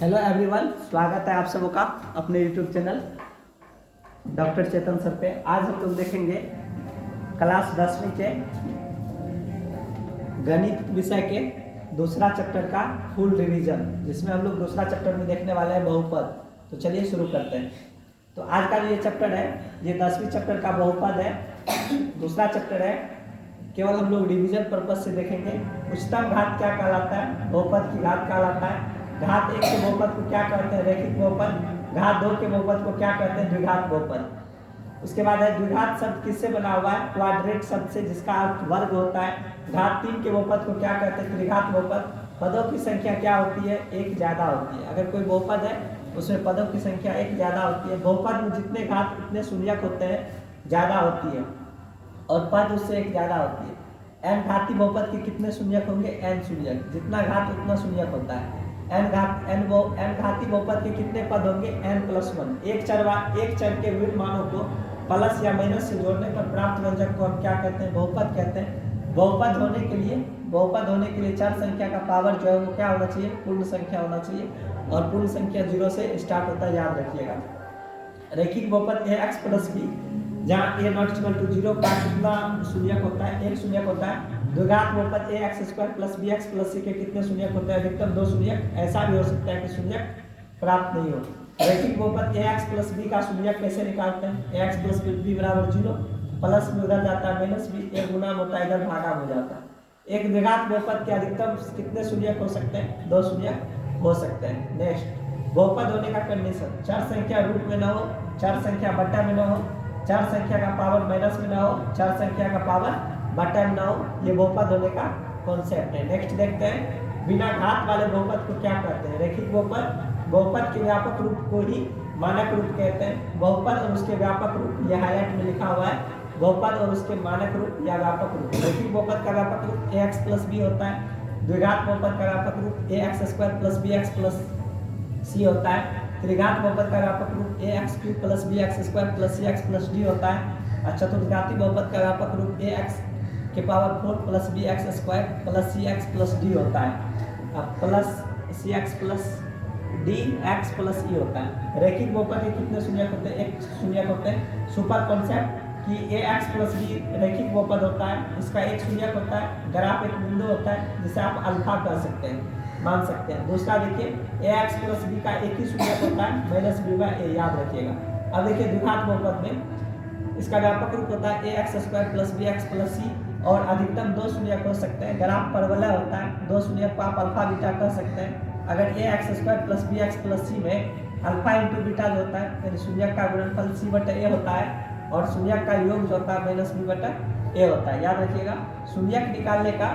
Hello everyone, स्वागत है आप सबों का अपने यूट्यूब चैनल डॉक्टर चेतन सर पे। आज हम लोग देखेंगे क्लास 10वीं के गणित विषय के दूसरा चैप्टर का फुल रिवीजन, जिसमें हम लोग दूसरा चैप्टर में देखने वाले हैं बहुपद। तो चलिए शुरू करते हैं। तो आज का जो ये चैप्टर है, ये 10वीं चैप्टर का बहुपद है। दूसरा चैप्टर है, केवल हम लोग रिवीजन पर्पज से देखेंगे। उच्चतम घात क्या कहलाता है, बहुपद की घात कहलाता है। घात 1 के बहुपद को क्या कहते हैं, रैखिक बहुपद। घात 2 के बहुपद को क्या कहते हैं, द्विघात बहुपद। उसके बाद है द्विघात शब्द किससे बना हुआ है, क्वाड्रेट शब्द से, जिसका अर्थ वर्ग होता है। घात 3 के बहुपद को क्या कहते हैं, त्रिघात बहुपद। पदों की संख्या क्या होती है, एक ज्यादा होती है। अगर कोई बहुपद है उसमें पदों की संख्या एक ज्यादा होती है। बहुपद में जितने घात उतने शून्यक होते हैं, ज्यादा होती है, और पद उससे एक ज्यादा होती है। n घाती बहुपद के कितने शून्यक होंगे, n शून्यक। जितना घात उतना शून्यक होता है। n घाती बहुपद के कितने पद होंगे, n+1। एक चर के विभिन्न मानों को प्लस या माइनस से जोड़ने पर प्राप्त व्यंजक को हम क्या कहते हैं, बहुपद कहते हैं। बहुपद होने के लिए चर संख्या का पावर जो है वो क्या होना चाहिए, पूर्ण संख्या होना चाहिए, और पूर्ण संख्या 0 से स्टार्ट होता है, याद रखिएगा। रैखिक बहुपद ax + b, जहाँ a ≠ 0 का कितना शून्यक होता है, एक शून्यक होता है। द्विघात बहुपद ax² + bx + c के कितने शून्यक होते हैं, अधिकतम 2 शून्यक। ऐसा भी हो सकता है कि शून्यक प्राप्त नहीं हो। रैखिक बहुपद ax + b का शून्यक कैसे निकालते हैं, ax + b = 0, प्लस में उधर जाता है माइनस भी, एक गुना होता है, इधर भागा हो जाता है। एक द्विघात बहुपद के अधिकतम कितने शून्यक हो सकते हैं, 2 शून्यक हो सकते हैं। नेक्स्ट, बहुपद होने का कंडीशन, चार संख्या रूट में न हो, चार संख्या बट्टा में न हो, चार संख्या का पावर माइनस में ना हो, चार संख्या का पावर बट्टा में ना हो। ये बहुपद होने का कॉन्सेप्ट है। नेक्स्ट देखते हैं, बिना घात वाले बहुपद को क्या कहते हैं, रैखिक बहुपद के व्यापक रूप को ही मानक रूप कहते हैं। बहुपद और उसके व्यापक रूप, ये हाईलाइट में लिखा हुआ है, बहुपद और उसके मानक रूप या व्यापक रूप। रैखिक बहुपद का व्यापक रूप ax + b होता है। द्विघात बहुपद का व्यापक रूप ax² + bx + c होता है। त्रिघात बहुपद का व्यापक रूप ax³ + bx² + cx + d होता है। और चतुर्घाती बहुपद का व्यापक रूप ax⁴ + bx² + cx + d होता है। अब plus cx + d x + e होता है। रैखिक बहुपद के कितने शून्यक होते हैं, एक शून्यक होते हैं। सुपर कॉन्सेप्ट कि ax + b रैखिक बहुपद होता है, इसका एक शून्यक होता है। ग्राफ एक बिंदु होता है जिसे आप अल्फा कह सकते हैं, मान सकते हैं। दूसरा देखिए, ax + b का एक ही शून्यक होता है, -b/a, याद रखिएगा। अब देखिए द्विघात बहुपद में इसका व्यापक रूप होता है ax² + bx + c, और अधिकतम 2 शून्यक हो सकते हैं। ग्राफ परवलय होता है, 2 शून्यक को आप अल्फा बीटा कह सकते हैं। अगर ax² + bx + c में अल्फा × बीटा जो होता है, यानी शून्यक का गुणनफल c/a होता है, और शून्यक का योग जो होता है -b/a होता है, याद रखिएगा। शून्यक निकालने का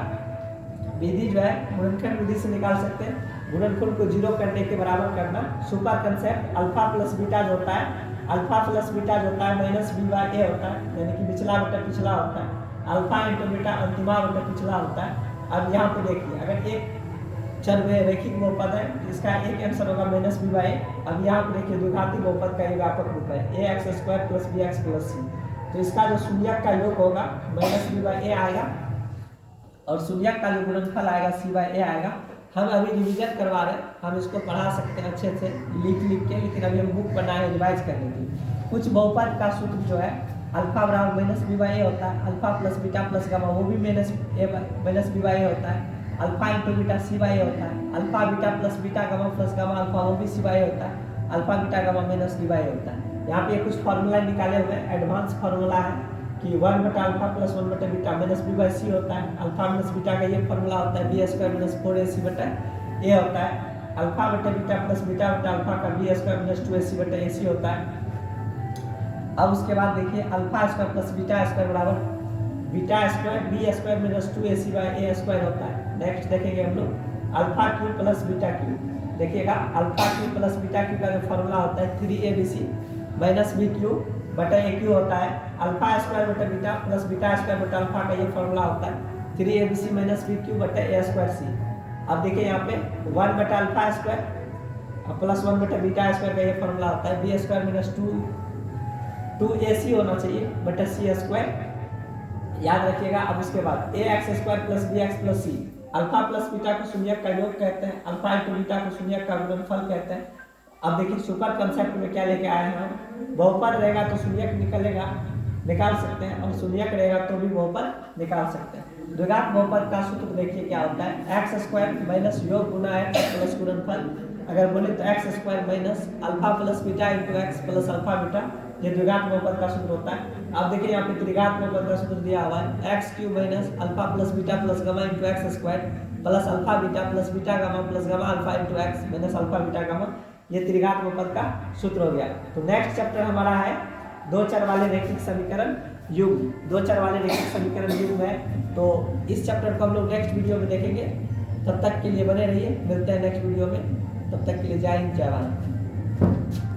विधि जो है गुणनखंड विधि से निकाल सकते हैं। गुणनफल को 0 करने के बराबर करना। सुपर कंसेप्ट, अल्फा + बीटा जो होता है, अल्फा + बीटा जो होता है -b/a होता है, यानी कि निचला बटा पिछला होता है। अल्फा × बीटा अंतिमा बटा पिछला होता है। अब यहाँ पे देखिए, अगर एक चर में रैखिक बहुपद है, इसका एक आंसर होगा -b/a। अब यहाँ पे देखिए द्विघाती बहुपद का ये व्यापक रूप है ax² + bx + c, तो इसका जो शून्यक का योग होगा -b/a आएगा, और शून्यक का जो गुणनफल आएगा c/a आएगा। हम अभी रिवीजन करवा रहे हैं, हम इसको पढ़ा सकते हैं अच्छे से लिख के, लेकिन अभी हम बुक बनाए रिवाइज करने की। कुछ बहुपद का सूत्र जो है, अल्फा बराबर -b/a होता है, अल्फा + बीटा + गामा वो भी -b/a होता है, अल्फा × बीटा c/a होता है, alpha beta + beta gamma + gamma alpha वो भी c/a होता है, अल्फा बीटा गामा -d/a होता है। यहाँ पे कुछ फार्मूला निकाले हुए हैं, एडवांस फार्मूला है कि 1/अल्फा + 1/बीटा -b/c होता है। अल्फा - बीटा का ये फार्मूला होता है b² - 4ac/a होता है। अल्फा बटे बीटा + बीटा बटे अल्फा का b² - 2ac/ac होता है। अब उसके बाद देखिए, अल्फा² + बीटा² बराबर β² b² - 2ac/a² होता है। नेक्स्ट देखेंगे हम लोग α³ + β³। देखिएगा, α³ + β³ का जो फार्मूला होता है 3abc - bq/aq होता है। α² बटे बीटा + β² बटे अल्फा का ये फार्मूला होता है 3abc - bq/a²c। अब देखिए यहाँ पे 1/α² + 1/β² का ये फार्मूला होता है b² - 2ac होना चाहिए बटे c², याद रखिएगा। अब उसके बाद ax² + bx + c, alpha plus beta को शून्यक का योग कहते हैं, अल्फा इंटू बीटा को शून्यक का गुणनफल कहते हैं। अब देखिए सुपर कंसेप्ट में क्या लेके आए हैं हम, बहुपद रहेगा तो शून्यक निकाल सकते हैं, और शून्यक रहेगा तो भी बहुपद निकाल सकते हैं। द्विघात बहुपद का सूत्र देखिए क्या होता है, एक्स स्क्वायर माइनस योग गुना एक्स प्लस गुणनफल। अगर बोले तो x square minus alpha plus beta into x plus alpha beta, ये द्विघात बहुपद का सूत्र होता है। अब देखिए यहाँ पे त्रिघात बहुपद का सूत्र दिया हुआ है, x cube minus alpha plus beta plus gamma into x square plus alpha beta plus beta gamma plus gamma alpha into x minus alpha beta gamma, ये त्रिघात बहुपद का सूत्र हो गया। तो नेक्स्ट चैप्टर हमारा है दो चर वाले रैखिक समीकरण युग्म। दो चर वाले रैखिक समीकरण युग्म है, तो इस चैप्टर को हम लोग नेक्स्ट वीडियो में देखेंगे। तब तक के लिए बने रहिए, मिलते हैं नेक्स्ट वीडियो में। तब तक के लिए जय हिंद जय भारत।